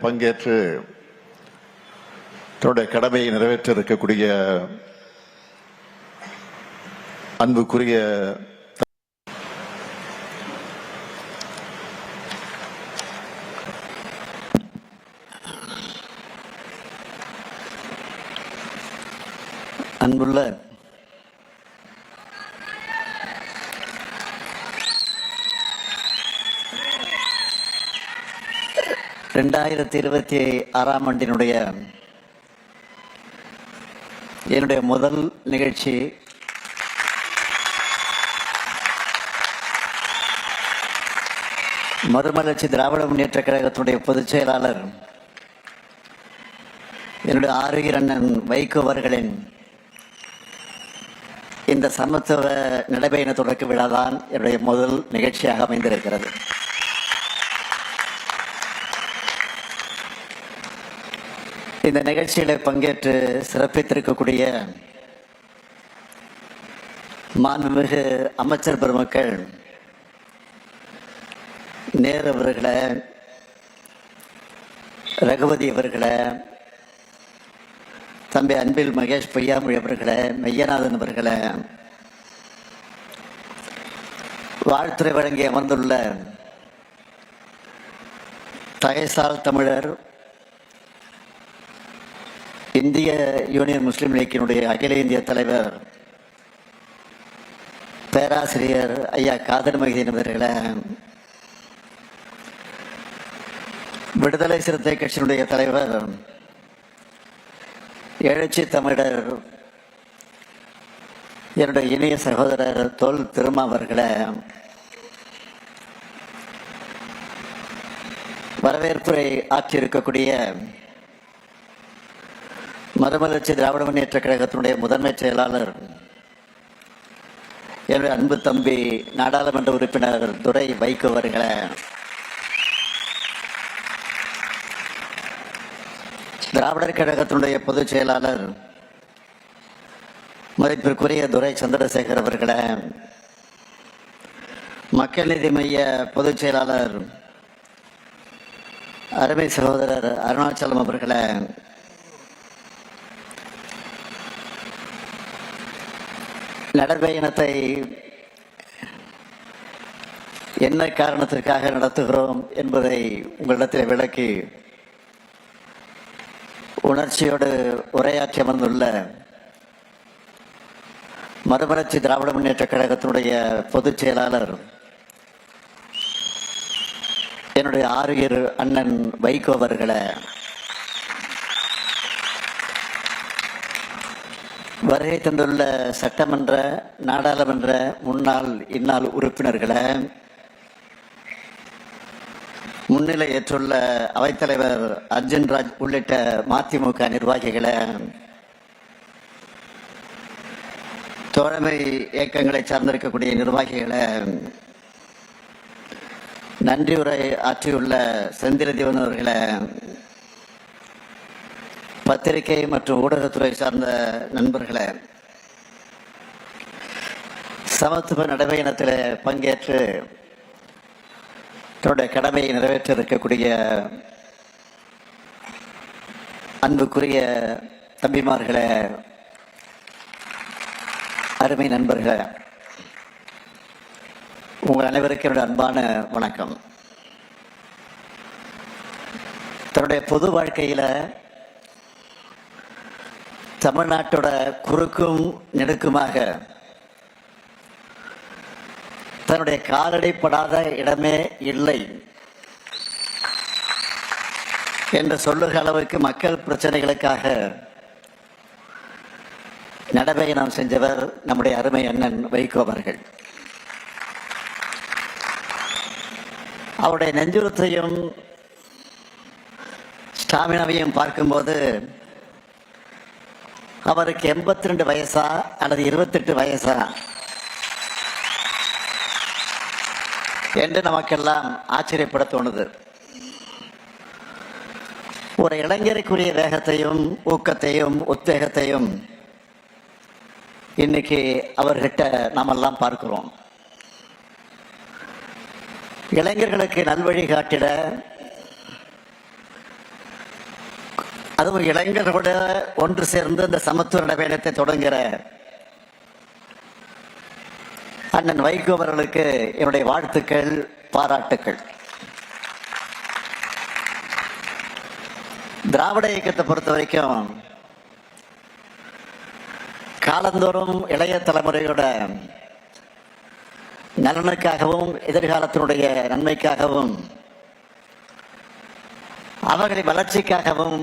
பங்கேற்று தன்னுடைய கடமையை நிறைவேற்ற இருக்கக்கூடிய அன்புக்குரிய அன்புள்ள ஆண்டினுடைய என்னுடைய முதல் நிகழ்ச்சி மறுமலர்ச்சி திராவிட முன்னேற்ற கழகத்தினுடைய பொதுச் செயலாளர் என்னுடைய ஆரோக்கிய அண்ணன் வைகோ அவர்களின் இந்த சமத்துவ நடைபயண தொடக்க விழாதான் என்னுடைய முதல் நிகழ்ச்சியாக அமைந்திருக்கிறது. இந்த நிகழ்ச்சியில பங்கேற்று சிறப்பித்திருக்கக்கூடிய மாண்புமிகு அமைச்சர் பெருமக்கள், நேரு அவர்களை, ரகுபதி அவர்களை, தம்பி அன்பில் மகேஷ் பொய்யாமொழி அவர்களை, மெய்யநாதன் அவர்களை, வாழ்த்துறை வழங்கி அமர்ந்துள்ள தகைசால் தமிழர் இந்திய யூனியன் முஸ்லீம் லீக்கினுடைய அகில இந்திய தலைவர் பேராசிரியர் ஐயா காதர் மகிதீன் அவர்களை, விடுதலை சிறுத்தை கட்சியினுடைய தலைவர் எழுச்சி தமிழர் என்னுடைய இணைய சகோதரர் தொல் திருமா அவர்களை, வரவேற்புரை ஆற்றியிருக்கக்கூடிய மறுமலர்ச்சி திராவிட முன்னேற்ற கழகத்தினுடைய முதன்மை செயலாளர் என்னுடைய அன்பு தம்பி நாடாளுமன்ற உறுப்பினர் துரை வைகோ அவர்களை, திராவிடர் கழகத்தினுடைய பொதுச் செயலாளர் மதிப்பிற்குரிய துரை சந்திரசேகர் அவர்களை, மக்கள் நீதி மைய பொதுச் செயலாளர் அருமை சகோதரர் அருணாச்சலம் அவர்களை, நடைபயணத்தை என்ன காரணத்திற்காக நடத்துகிறோம் என்பதை உங்களிடத்தில் விளக்கி உணர்ச்சியோடு உரையாற்றி அமர்ந்துள்ள மறுமலர்ச்சி திராவிட முன்னேற்ற கழகத்தினுடைய பொதுச் செயலாளர் என்னுடைய ஆரோக்கிய அண்ணன் வைகோ அவர்களை, வருகை தந்துள்ள சட்டமன்ற நாடாளுமன்ற முன்னாள் இந்நாள் உறுப்பினர்களை, முன்னிலை ஏற்றுள்ள அவைத்தலைவர் அர்ஜுன் ராஜ் உள்ளிட்ட மதிமுக நிர்வாகிகளை, தோழமை இயக்கங்களை சார்ந்திருக்கக்கூடிய நிர்வாகிகளை, நன்றியுரை ஆற்றியுள்ள செந்தில தேவன் அவர்களை, பத்திரிகை மற்றும் ஊடகத்துறை சார்ந்த நண்பர்களை, சமத்துவ நடைபயணத்தில் பங்கேற்று தன்னுடைய கடமையை நிறைவேற்ற இருக்கக்கூடிய அன்புக்குரிய தம்பிமார்களை, அருமை நண்பர்களை, உங்கள் அனைவருக்கும் என்னுடைய அன்பான வணக்கம். தன்னுடைய பொது வாழ்க்கையில தமிழ்நாட்டோட குறுக்கும் நெடுக்குமாக தன்னுடைய காலடிப்படாத இடமே இல்லை என்று சொல்லுகிற அளவுக்கு மக்கள் பிரச்சனைகளுக்காக நடைபயணம் செஞ்சவர் நம்முடைய அருமை அண்ணன் வைகோ அவர்கள். அவருடைய நெஞ்சுரத்தையும் ஸ்டாமினாவையும் பார்க்கும்போது அவருக்கு 82 வயசா அல்லது 28 வயசா என்று நமக்கெல்லாம் ஆச்சரியப்பட தோணுது. ஒரு இளைஞருக்குரிய வேகத்தையும் ஊக்கத்தையும் உத்வேகத்தையும் இன்னைக்கு அவர்கிட்ட நாமெல்லாம் பார்க்கிறோம். இளைஞர்களுக்கு நல்வழி காட்டிட அதுவும் இளைஞர்களோட ஒன்று சேர்ந்து இந்த சமத்துவ நடைபயணத்தை தொடங்குகிற அண்ணன் வைகோ அவர்களுக்கு என்னுடைய வாழ்த்துக்கள், பாராட்டுக்கள். திராவிட இயக்கத்தை பொறுத்த வரைக்கும் காலந்தோறும் இளைய தலைமுறையோட நலனுக்காகவும் எதிர்காலத்தினுடைய நன்மைக்காகவும் அவர்களின் வளர்ச்சிக்காகவும்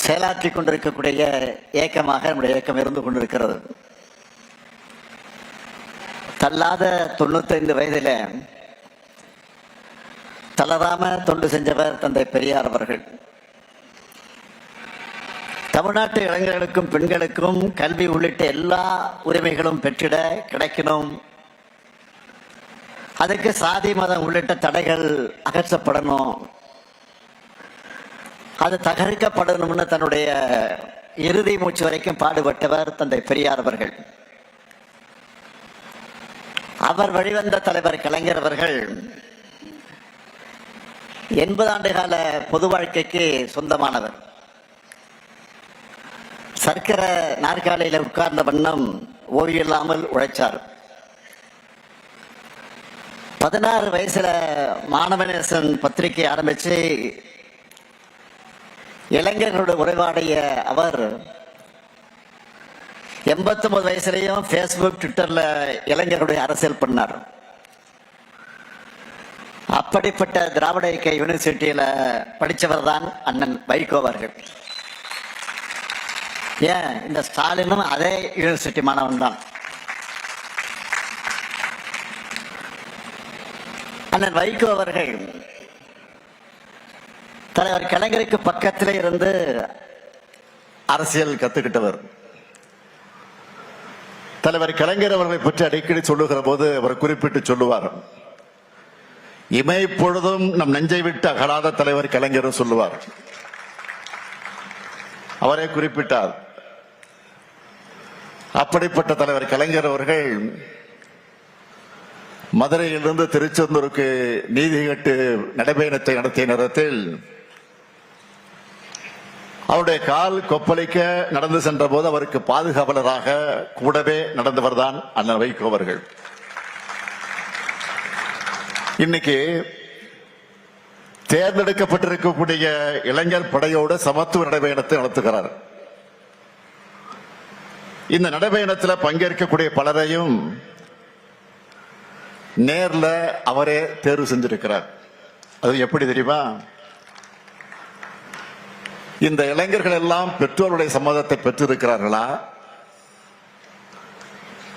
செயலாற்றிக் கொண்டிருக்கக்கூடிய இயக்கமாக நம்முடைய இயக்கம் இருந்து கொண்டிருக்கிறது. தள்ளாத 95 வயதில் தளராம தொண்டு செஞ்சவர் தந்தை பெரியார் அவர்கள். தமிழ்நாட்டு இளைஞர்களுக்கும் பெண்களுக்கும் கல்வி உள்ளிட்ட எல்லா உரிமைகளும் பெற்றிட கிடைக்கணும், அதுக்கு சாதி மதம் உள்ளிட்ட தடைகள் அகற்றப்படணும், அது தகர்க்கப்படணும்னு தன்னுடைய இறுதி மூச்சு வரைக்கும் பாடுபட்டவர் தந்தை பெரியார் அவர்கள். அவர் வழிவந்த தலைவர் கலைஞர் அவர்கள் 80 ஆண்டு கால பொது வாழ்க்கைக்கு சொந்தமானவர். சர்க்கர நாற்காலியில உட்கார்ந்த வண்ணம் ஓய்வில்லாமல் உழைச்சார். 16 வயசுல மாணவநேசன் பத்திரிகை ஆரம்பிச்சு இளைஞர்களோட உரைவாடைய அவர் 89 வயசுலையும் பேஸ்புக், ட்விட்டர்ல இளைஞர்களுடைய அரசியல் பண்ணார். அப்படிப்பட்ட திராவிட இயக்க யூனிவர்சிட்டியில படித்தவர் தான் அண்ணன் வைகோ அவர்கள். ஏன், இந்த ஸ்டாலினும் அதே யூனிவர்சிட்டி மாணவன் தான். அண்ணன் வைகோ அவர்கள் தலைவர் கலைஞருக்கு பக்கத்திலே இருந்து அரசியல் கத்துக்கிட்டவர். தலைவர் கலைஞர் அவர்களை பற்றி அடிக்கடி சொல்லுகிற போது அவர் குறிப்பிட்டு சொல்லுவார், இமைப்பொழுதும் நம் நெஞ்சை விட்டு அகலாத தலைவர் கலைஞர் சொல்லுவார். அவரே குறிப்பிட்டார். அப்படிப்பட்ட தலைவர் கலைஞர் அவர்கள் மதுரையிலிருந்து திருச்செந்தூருக்கு நீதி கேட்டு நடைபயணத்தை நடத்திய நேரத்தில் அவருடைய கால் கொப்பளிக்க நடந்து சென்ற போது அவருக்கு பாதுகாவலராக கூடவே நடந்தவர் தான் அண்ணன் வைகோ அவர்கள். இன்னைக்கு தேர்ந்தெடுக்கப்பட்டிருக்கக்கூடிய இளைஞர் படையோடு சமத்துவ நடைபயணத்தை நடத்துகிறார். இந்த நடைபயணத்தில் பங்கேற்கக்கூடிய பலரையும் நேர்ல அவரே தேர்வு செஞ்சிருக்கிறார். அது எப்படி தெரியுமா? இந்த இளைஞர்கள் எல்லாம் பெற்றோருடைய சம்மதத்தை பெற்றிருக்கிறார்களா?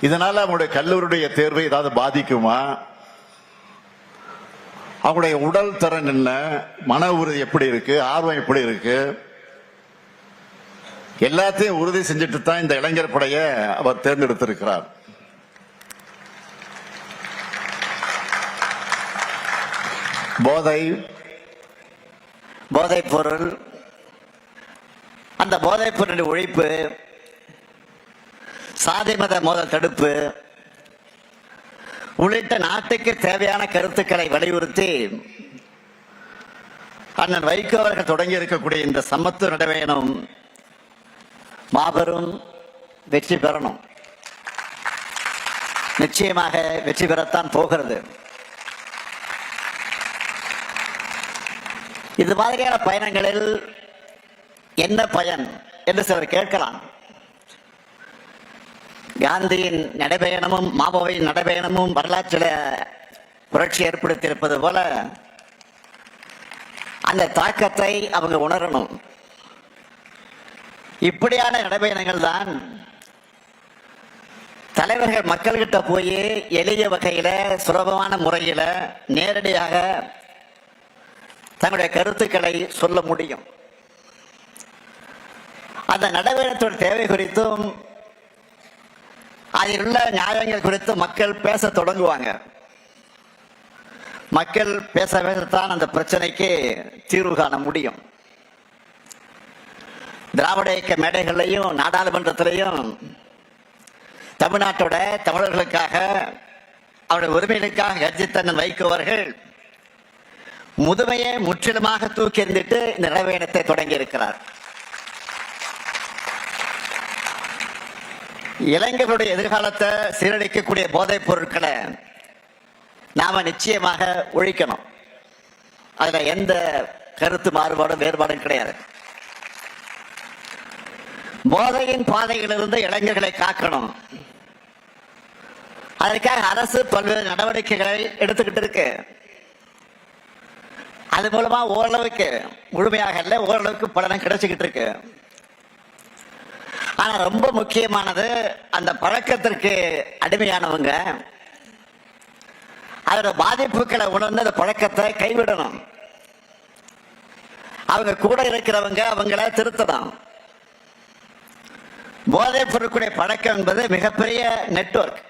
இதனால அவங்களுடைய கல்லூரியுடைய தேர்வை ஏதாவது பாதிக்குமா? அவங்களுடைய உடல் திறன் என்ன, மன உறுதி எப்படி இருக்கு, ஆர்வம் எப்படி இருக்கு, எல்லாத்தையும் உறுதி செஞ்சுட்டு தான் இந்த இளைஞர் படையை அவர் தேர்ந்தெடுத்திருக்கிறார். போதைப் பொருள், அந்த போதைப் பொருள் ஒழிப்பு, சாதி மத மோதல் தடுப்பு உள்ளிட்ட நாட்டுக்கு தேவையான கருத்துக்களை வலியுறுத்தி அண்ணன் வைகோ அவர்கள் தொடங்கி இருக்கக்கூடிய இந்த சமத்துவ நடைபயணம் மாபெரும் வெற்றி பெறணும். நிச்சயமாக வெற்றி பெறத்தான் போகிறது. இது மாதிரியான பயணங்களில் என்ன பயன் என்று சிலர் கேட்கலாம். காந்தியின் நடைபயணமும் மாவோவின் நடைபயணமும் வரலாற்றில் புரட்சி ஏற்படுத்தியிருப்பது போல அந்த தாக்கத்தை அவங்க உணரணும். இப்படியான நடைபயணங்கள் தான் தலைவர்கள் மக்கள்கிட்ட போய் எளிய வகையில சுலபமான முறையில நேரடியாக தங்களுடைய கருத்துக்களை சொல்ல முடியும். அந்த நடைபயணத்தோட தேவை குறித்தும் அதில் உள்ள நியாயங்கள் குறித்து மக்கள் பேச தொடங்குவாங்க. மக்கள் பேச பேசத்தான் அந்த பிரச்சனைக்கு தீர்வு காண முடியும். திராவிட இயக்க மேடைகளையும் நாடாளுமன்றத்திலையும் தமிழ்நாட்டோட தமிழர்களுக்காக அவருடைய உரிமைகளுக்காக கர்ஜித்தண்ணன் வைகோ அவர்கள் முதுமையை முற்றிலுமாக தூக்கி எறிந்துட்டு இந்த நடைபயணத்தை தொடங்கி இருக்கிறார். இளைஞர்களுடைய எதிர்காலத்தை சீரழிக்கக்கூடிய போதைப் பொருட்களை நாம நிச்சயமாக ஒழிக்கணும். அதுல எந்த கருத்து மாறுபாடும் வேறுபாடும் கிடையாது. போதையின் பாதையிலிருந்து இளைஞர்களை காக்கணும். அதற்காக அரசு பல்வேறு நடவடிக்கைகளை எடுத்துக்கிட்டு இருக்கு. அது மூலமா ஓரளவுக்கு, முழுமையாக இல்லை, ஓரளவுக்கு பலனும் கிடைச்சிக்கிட்டு இருக்கு. ஆனா ரொம்ப முக்கியமானது, அந்த பழக்கத்திற்கு அடிமையானவங்க அதோட பாதிப்புகளை உணர்ந்து அந்த பழக்கத்தை கைவிடணும். அவங்க கூட இருக்கிறவங்க அவங்கள திருத்தணும். போதைப் பொருட்களுடைய பழக்கம் என்பது மிகப்பெரிய நெட்வொர்க்.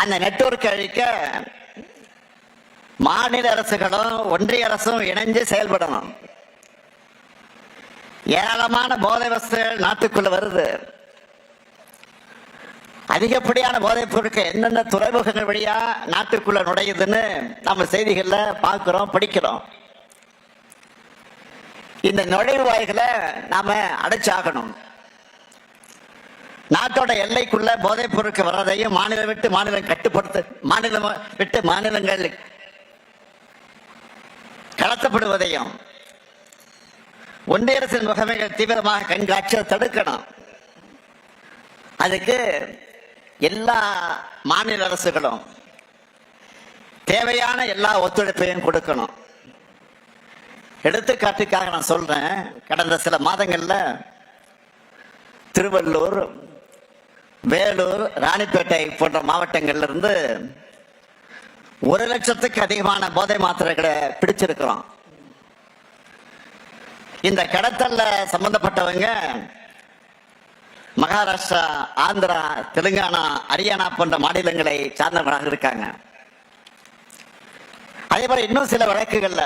அந்த நெட்வொர்க் அழிக்க மாநில அரசுகளும் ஒன்றிய அரசும் இணைஞ்சு செயல்படணும். ஏராளமான போதை வஸ்துகள் நாட்டுக்குள்ள வருது. அதிகப்படியான போதைப் பொருட்கள் எந்தெந்த துறைமுகங்கள் வழியா நாட்டுக்குள்ள நுழையுதுன்னு நம்ம செய்திகள்ல பார்க்கிறோம், படிக்கிறோம். இந்த நுழைவு வாய்களை நாம அடைச்சாகணும். நாட்டோட எல்லைக்குள்ள போதைப் பொருட்கள் வர்றதையும் மாநிலம் விட்டு மாநிலம் கட்டுப்படுத்த, மாநிலம் விட்டு மாநிலங்கள் கடத்தப்படுவதையும் ஒன்றிய அரசின் முகமைகள் தீவிரமாக கண்காட்சியை தடுக்கணும். அதுக்கு எல்லா மாநில அரசுகளும் தேவையான எல்லா ஒத்துழைப்பையும் கொடுக்கணும். எடுத்துக்காட்டுக்காக நான் சொல்றேன், கடந்த சில மாதங்கள்ல திருவள்ளூர், வேலூர், ராணிப்பேட்டை போன்ற மாவட்டங்கள்ல இருந்து 1 லட்சத்துக்கு அதிகமான போதை மாத்திரைகளை பிடிச்சிருக்கிறோம். இந்த கடத்தல்ல சம்பந்தப்பட்டவங்க மகாராஷ்டிரா, ஆந்திரா, தெலுங்கானா, ஹரியானா போன்ற மாநிலங்களை சார்ந்தவர்களாக இருக்காங்க. அதே போல இன்னும் சில வழக்குகள்ல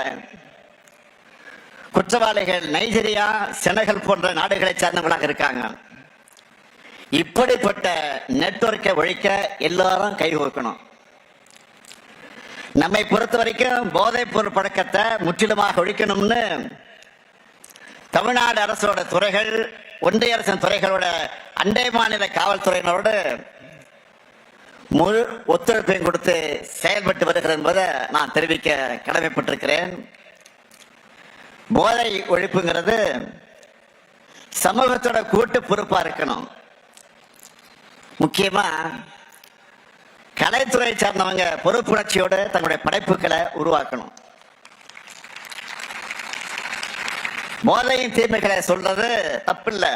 குற்றவாளிகள் நைஜீரியா, செனகல் போன்ற நாடுகளை சார்ந்தவர்களாக இருக்காங்க. இப்படிப்பட்ட நெட்வொர்க்கை ஒழிக்க எல்லாரும் கைகோர்க்கணும். நம்மை பொறுத்த வரைக்கும் போதைப் பொருள் பழக்கத்தை முற்றிலுமாக ஒழிக்கணும்னு தமிழ்நாடு அரசோட துறைகள், ஒன்றிய அரசின் துறைகளோட, அண்டை மாநில காவல்துறையினரோடு முழு ஒத்துழைப்பையும் கொடுத்து செயல்பட்டு வருகிறது என்பதை நான் தெரிவிக்க கடமைப்பட்டிருக்கிறேன். போதை ஒழிப்புங்கிறது சமூகத்தோட கூட்டு பொறுப்பா இருக்கணும். முக்கியமா கலைத்துறை சார்ந்தவங்க பொறுப்புணர்ச்சியோடு தங்களுடைய படைப்புகளை உருவாக்கணும். போதையின் தீமைகளை சொல்றது தப்பில்ல,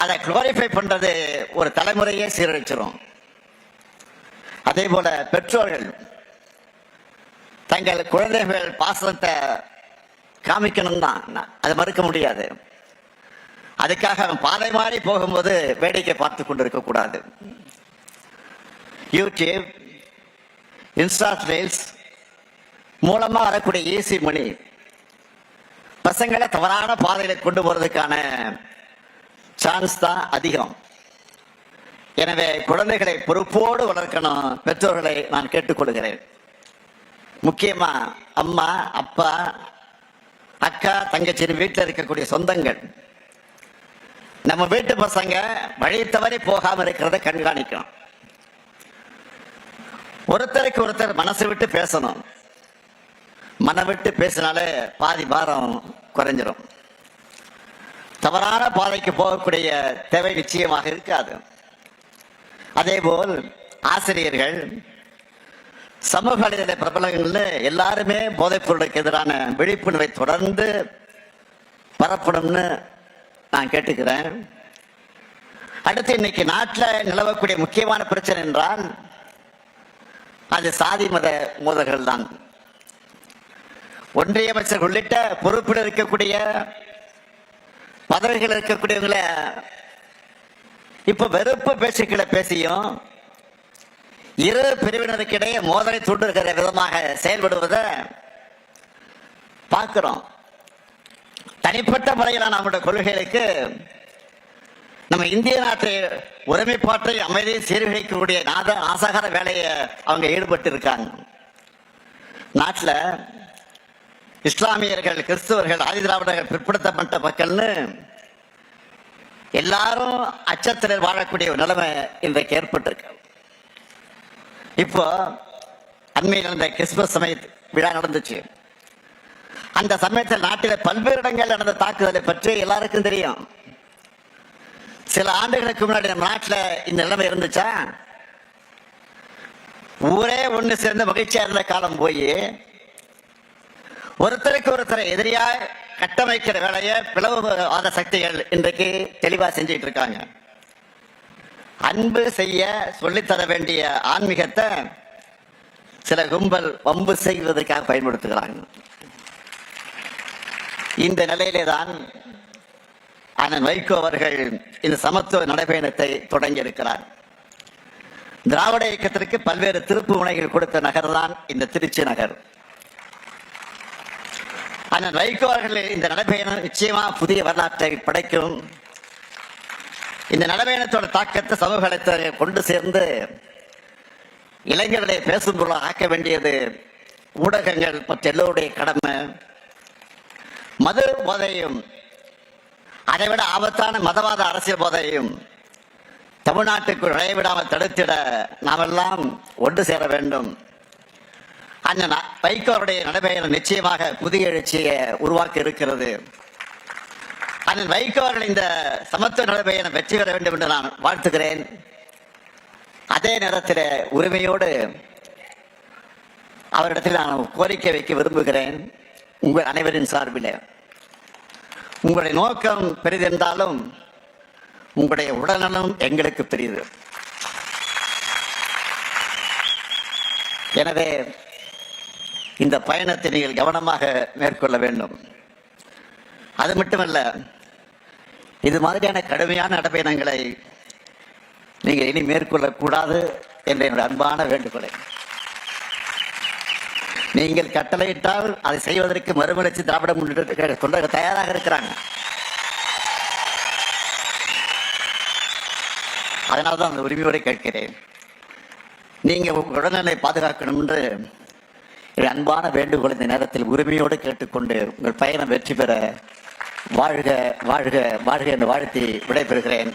அதை குளோரிஃபை பண்றது ஒரு தலைமுறையே சீரழிச்சிடும். அதே போல பெற்றோர்கள் தங்கள் குழந்தைகள் பாசத்தை காமிக்கணும் தான், அதை மறுக்க முடியாது. அதுக்காக அவன் பாதை மாறி போகும்போது வேடிக்கை பார்த்து கொண்டிருக்க கூடாது. யூடியூப், இன்ஸ்டா ரீல்ஸ் மூலமா வரக்கூடிய ஈஸி மணி பசங்களை தவறான பாதையில கொண்டு போறதுக்கான சான்ஸ் தான் அதிகம். எனவே குழந்தைகளை பொறுப்போடு வளர்க்கணும் பெற்றோர்களை நான் கேட்டுக்கொள்கிறேன். முக்கியமா அம்மா, அப்பா, அக்கா, தங்கச்சி, வீட்டில் இருக்கக்கூடிய சொந்தங்கள், நம்ம வீட்டு பசங்க வழி தவறி போகாம இருக்கிறத கண்காணிக்கணும். ஒருத்தருக்கு ஒருத்தர் மனசு விட்டு பேசணும். மனம் விட்டு பேசினாலே பாதி பாரம் குறைஞ்சிடும். தவறான பாதைக்கு போகக்கூடிய தேவை நிச்சயமாக இருக்காது. அதேபோல் ஆசிரியர்கள், சமூக வலைதள பிரபலங்கள்ல எல்லாருமே போதைப் பொருளுக்கு எதிரான விழிப்புணர்வை தொடர்ந்து பரப்பணும்னு நான் கேட்டுக்கிறேன். அடுத்து, இன்னைக்கு நாட்டில் நிலவக்கூடிய முக்கியமான பிரச்சனை என்றால் அது சாதி மத மோதல்கள் தான். ஒன்றிய அமைச்சர் உள்ளிட்ட பொறுப்பில் இருக்கக்கூடிய பதவிகள் இருக்கக்கூடியவங்களை இப்ப வெறுப்பு பேச்சுக்களை பேசியும் இரு பிரிவினருக்கிடையே மோதலை தூண்டுகிற விதமாக செயல்படுவதை பார்க்கிறோம். தனிப்பட்ட முறையிலான நம்முடைய கொள்கைகளுக்கு நம்ம இந்திய நாட்டை ஒருமைப்பாட்டை அமைதியை சீர்குலைக்கக்கூடிய நாசகார வேலையை அவங்க ஈடுபட்டு இருக்காங்க. நாட்டில் இஸ்லாமியர்கள், கிறிஸ்தவர்கள், ஆதிதிராவிடர்கள், பிற்படுத்தப்பட்ட மக்கள்னு எல்லாரும் அச்சத்தில் வாழக்கூடிய ஒரு நிலைமை இன்றைக்கு ஏற்பட்டிருக்கு. இப்போ அண்மையில் நடந்த கிறிஸ்துமஸ் சமய விழா நடந்துச்சு. அந்த சமயத்தில் நாட்டில் பல்வேறு இடங்கள் நடந்த தாக்குதலை பற்றி எல்லாருக்கும் தெரியும். சில ஆண்டுகளுக்கு முன்னாடி நம்ம நாட்டில் இந்த நிலைமை இருந்துச்சா? ஊரே ஒன்று சேர்ந்து மகிழ்ச்சியா இருந்த காலம் போய் ஒருத்தருக்கு ஒருத்தரை எதிரியா கட்டமைக்கிற வேலையை பிளவுவாத சக்திகள் இன்றைக்கு தெளிவா செஞ்சுட்டு இருக்காங்க. அன்பு செய்ய சொல்லித்தர வேண்டிய ஆன்மீகத்தை சில கும்பல் வம்பு செய்வதற்காக பயன்படுத்துகிறாங்க. இந்த நிலையிலே தான் அண்ணன் வைகோ அவர்கள் இந்த சமத்துவ நடைபயணத்தை தொடங்கி இருக்கிறார். திராவிட இயக்கத்திற்கு பல்வேறு திருப்பு முனைகள் கொடுத்த நகர் தான் இந்த திருச்சி நகர். அண்ணன் வைகோ அவர்கள் இந்த நடைபயணம் நிச்சயமா புதிய வரலாற்றை படைக்கும். இந்த நடைபயணத்தோட தாக்கத்தை சமூக வலைத்தளத்தில் கொண்டு சேர்ந்து இளைஞர்களை பேசும் பொருளாக ஆக்க வேண்டியது ஊடகங்கள் மற்றும் எல்லோருடைய கடமை. மது போதையும் அதைவிட ஆபத்தான மதவாத அரசியல் போதையும் தமிழ்நாட்டுக்குள் நுழைவிடாமல் தடுத்திட நாமெல்லாம் ஒன்று சேர வேண்டும். அந்த வைகோருடைய நடைபயணம் நிச்சயமாக புதிய எழுச்சியை உருவாக்க இருக்கிறது. அண்ணன் வைகோ அவர்கள் இந்த சமத்துவ நடைபயணம் வெற்றி பெற வேண்டும் என்று நான் வாழ்த்துகிறேன். அதே நேரத்தில் உரிமையோடு அவரிடத்தில் நான் கோரிக்கை வைக்க விரும்புகிறேன். உங்கள் அனைவரின் சார்பில் உங்களுடைய நோக்கம் பெரிதென்றாலும் உங்களுடைய உடல்நலம் எங்களுக்கு பெரியது. எனவே இந்த பயணத்தை நீங்கள் கவனமாக மேற்கொள்ள வேண்டும். அது மட்டுமல்ல, இது மாதிரியான கடுமையான நடைபயணங்களை நீங்கள் இனி மேற்கொள்ளக்கூடாது என்ற என்னுடைய அன்பான வேண்டுகோளை நீங்கள் கட்டளையிட்டால் அதை செய்வதற்கு மறுமலர்ச்சி திராவிட முன்னேற்ற தொண்டர்கள் தயாராக இருக்கிறாங்க. அதனால்தான் அந்த உரிமையோடு கேட்கிறேன். நீங்க உங்கள் உடல்நிலை பாதுகாக்கணும் என்று அன்பான வேண்டுகோள் இந்த நேரத்தில் உரிமையோடு கேட்டுக்கொண்டு உங்கள் பயணம் வெற்றி பெற வாழ்க வாழ்க வாழ்க என்று வாழ்த்தி விடைபெறுகிறேன்.